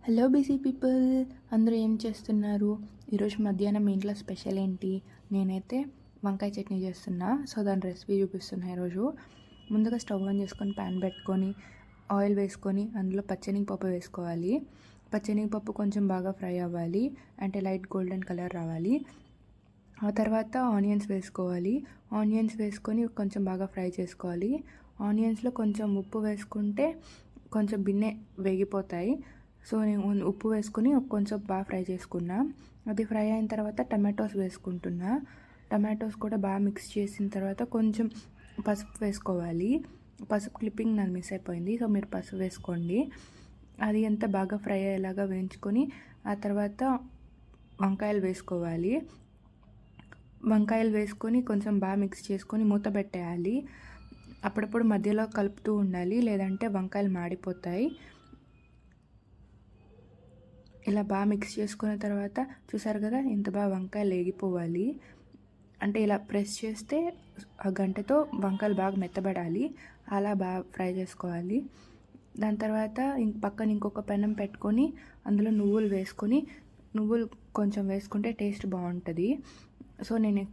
Hello busy people, అందరూ ఏం చేస్తున్నారు? ఈరోజు మధ్యాహ్నం మీ ఇంట్లో స్పెషల్ ఏంటి? నేనైతే వంకాయ చట్నీ చేస్తున్నా. సో దాని రెసిపీ చూపిస్తున్నా ఈరోజు. ముందుగా స్టవ్ ఆన్ చేసుకొని ప్యాన్ పెట్టుకొని ఆయిల్ వేసుకొని అందులో పచ్చెనగపప్పు వేసుకోవాలి. పచ్చెనగపప్పు కొంచెం బాగా ఫ్రై అవ్వాలి, అంటే లైట్ గోల్డెన్ కలర్ రావాలి. ఆ తర్వాత ఆనియన్స్ వేసుకోవాలి. ఆనియన్స్ వేసుకొని కొంచెం బాగా ఫ్రై చేసుకోవాలి. ఆనియన్స్లో కొంచెం ఉప్పు వేసుకుంటే కొంచెం బిన్నె వేగిపోతాయి. సో నేను ఉప్పు వేసుకుని కొంచెం బాగా ఫ్రై చేసుకున్నా. అది ఫ్రై అయిన తర్వాత టమాటోస్ వేసుకుంటున్నా. టమాటోస్ కూడా బాగా మిక్స్ చేసిన తర్వాత కొంచెం పసుపు వేసుకోవాలి. పసుపు క్లిప్పింగ్ నాకు మిస్ అయిపోయింది, సో మీరు పసుపు వేసుకోండి. అది అంతా బాగా ఫ్రై అయ్యేలాగా వేయించుకొని ఆ తర్వాత వంకాయలు వేసుకోవాలి. వంకాయలు వేసుకొని కొంచెం బాగా మిక్స్ చేసుకొని మూత పెట్టేయాలి. అప్పుడప్పుడు మధ్యలో కలుపుతూ ఉండాలి, లేదంటే వంకాయలు మాడిపోతాయి. ఇలా బాగా మిక్స్ చేసుకున్న తర్వాత చూసారు కదా, ఇంత బాగా వంకాయలు వేగిపోవాలి. అంటే ఇలా ప్రెస్ చేస్తే ఆ గంటతో వంకాయలు బాగా మెత్తబడాలి. అలా బాగా ఫ్రై చేసుకోవాలి. దాని తర్వాత పక్కన ఇంకొక పెనం పెట్టుకొని అందులో నువ్వులు వేసుకొని, నువ్వులు కొంచెం వేసుకుంటే టేస్ట్ బాగుంటుంది. సో నేను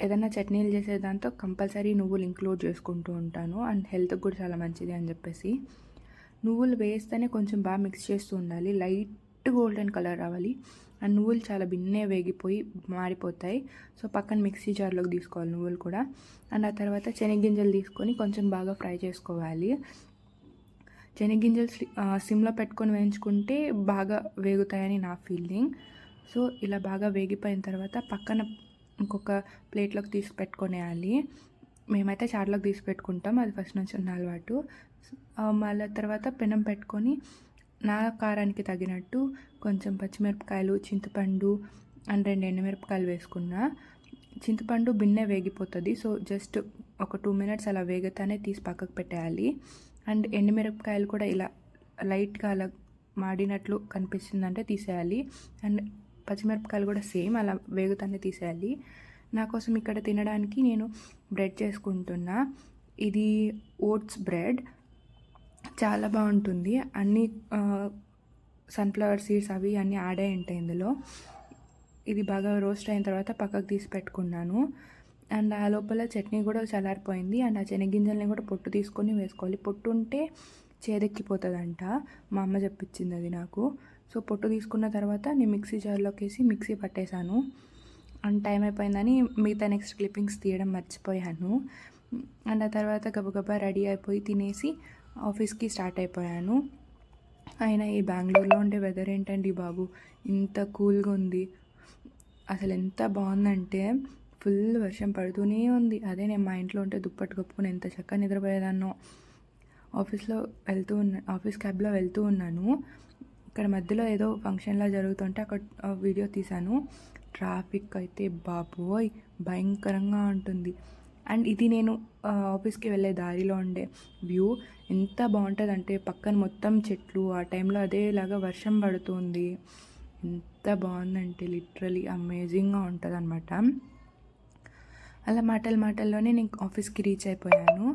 ఏదైనా చట్నీలు చేసే దాంతో కంపల్సరీ నువ్వులు ఇంక్లూడ్ చేసుకుంటూ ఉంటాను, అండ్ హెల్త్కి కూడా చాలా మంచిది అని చెప్పేసి. నువ్వులు వేస్తేనే కొంచెం బాగా మిక్స్ చేస్తూ ఉండాలి. లైట్ గోల్డెన్ కలర్ రావాలి. అండ్ నువ్వులు చాలా బిన్నే వేగిపోయి మారిపోతాయి. సో పక్కన మిక్సీ జార్లోకి తీసుకోవాలి నువ్వులు కూడా. అండ్ ఆ తర్వాత శనగగింజలు తీసుకొని కొంచెం బాగా ఫ్రై చేసుకోవాలి. శనగగింజలు సిమ్లో పెట్టుకొని వేయించుకుంటే బాగా వేగుతాయని నా ఫీలింగ్. సో ఇలా బాగా వేగిపోయిన తర్వాత పక్కన ఇంకొక ప్లేట్లోకి తీసి పెట్టుకొనేయాలి. మేమైతే చాట్లోకి తీసి పెట్టుకుంటాం, అది ఫస్ట్ నుంచి ఉన్న అలవాటు. మళ్ళీ తర్వాత పెనం పెట్టుకొని నా కారానికి తగినట్టు కొంచెం పచ్చిమిరపకాయలు, చింతపండు అండ్ 2 ఎండుమిరపకాయలు వేసుకున్నా. చింతపండు బిన్నే వేగిపోతుంది, సో జస్ట్ ఒక 2 మినిట్స్ అలా వేగతానే తీసి పక్కకు పెట్టేయాలి. అండ్ ఎండుమిరపకాయలు కూడా ఇలా లైట్గా అలా మాడినట్లు కనిపిస్తుందంటే తీసేయాలి. అండ్ పచ్చిమిరపకాయలు కూడా సేమ్ అలా వేగుతానే తీసేయాలి. నా కోసం ఇక్కడ తినడానికి నేను బ్రెడ్ చేసుకుంటున్నా. ఇది ఓట్స్ బ్రెడ్, చాలా బాగుంటుంది. అన్నీ సన్ఫ్లవర్ సీడ్స్ అవి అన్నీ యాడ్ అయి ఉంటాయి ఇందులో. ఇది బాగా రోస్ట్ అయిన తర్వాత పక్కకు తీసి పెట్టుకున్నాను. అండ్ ఆ లోపల చట్నీ కూడా చల్లారిపోయింది. అండ్ ఆ శనగింజల్ని కూడా పొట్టు తీసుకొని వేసుకోవాలి. పొట్టు ఉంటే చేదెక్కిపోతుందంట, మా అమ్మ చెప్పించింది అది నాకు. సో పొట్టు తీసుకున్న తర్వాత నేను మిక్సీ జార్లోకి వేసి మిక్సీ పట్టేశాను. అండ్ టైం అయిపోయిందని మిగతా నెక్స్ట్ క్లిప్పింగ్స్ తీయడం మర్చిపోయాను. అండ్ ఆ తర్వాత గబగబా రెడీ అయిపోయి తినేసి ఆఫీస్కి స్టార్ట్ అయిపోయాను. అయినా ఈ బెంగళూరులో ఉండే వెదర్ ఏంటండి బాబు, ఇంత కూల్గా ఉంది. అసలు ఎంత బాగుందంటే ఫుల్ వర్షం పడుతూనే ఉంది. అదే నేను మా ఇంట్లో ఉంటే దుప్పటి కప్పుకొని ఎంత చక్కగా నిద్రపోయేదాన్నో. ఆఫీస్ క్యాబ్లో వెళ్తూ ఉన్నాను. ఇక్కడ మధ్యలో ఏదో ఫంక్షన్లా జరుగుతుంటే అక్కడ వీడియో తీశాను. ట్రాఫిక్ అయితే బాబోయ్ భయంకరంగా ఉంటుంది. అండ్ ఇది నేను ఆఫీస్కి వెళ్ళే దారిలో ఉండే వ్యూ. ఎంత బాగుంటుంది అంటే పక్కన మొత్తం చెట్లు, ఆ టైంలో అదేలాగా వర్షం పడుతుంది. ఎంత బాగుందంటే లిటరలీ అమేజింగ్గా ఉంటుంది అనమాట. అలా మాటల్లోనే నేను ఆఫీస్కి రీచ్ అయిపోయాను.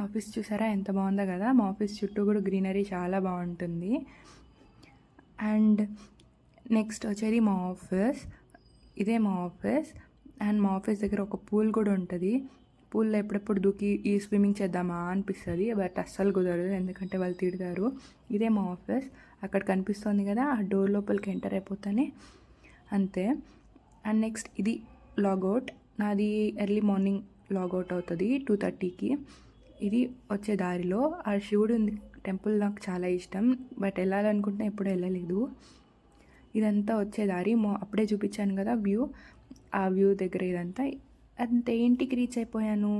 ఆఫీస్ చూసారా ఎంత బాగుందో కదా. మా ఆఫీస్ చుట్టూ కూడా గ్రీనరీ చాలా బాగుంటుంది. అండ్ నెక్స్ట్ వచ్చేది మా ఆఫీస్. ఇదే మా ఆఫీస్. అండ్ మా ఆఫీస్ దగ్గర ఒక పూల్ కూడా ఉంటుంది. పూల్లో ఎప్పుడెప్పుడు దూకి ఈ స్విమ్మింగ్ చేద్దామా అనిపిస్తుంది, బట్ అస్సలు కుదరదు, ఎందుకంటే వాళ్ళు తిడతారు. ఇదే మా ఆఫీస్. అక్కడ కనిపిస్తుంది కదా, ఆ డోర్ లోపలికి ఎంటర్ అయిపోతానే అంతే. అండ్ నెక్స్ట్ ఇది లాగౌట్. నాది ఎర్లీ మార్నింగ్ లాగౌట్ అవుతుంది 2:30కి. ఇది వచ్చే దారిలో ఆ శివుడు టెంపుల్ నాకు చాలా ఇష్టం, బట్ వెళ్ళాలనుకుంటే ఎప్పుడు వెళ్ళలేదు. ఇదంతా వచ్చే దారి అప్పుడే చూపించాను కదా వ్యూ, ఆ వ్యూ దగ్గర ఇదంతా. అంతే, ఇంటికి రీచ్ అయిపోయాను.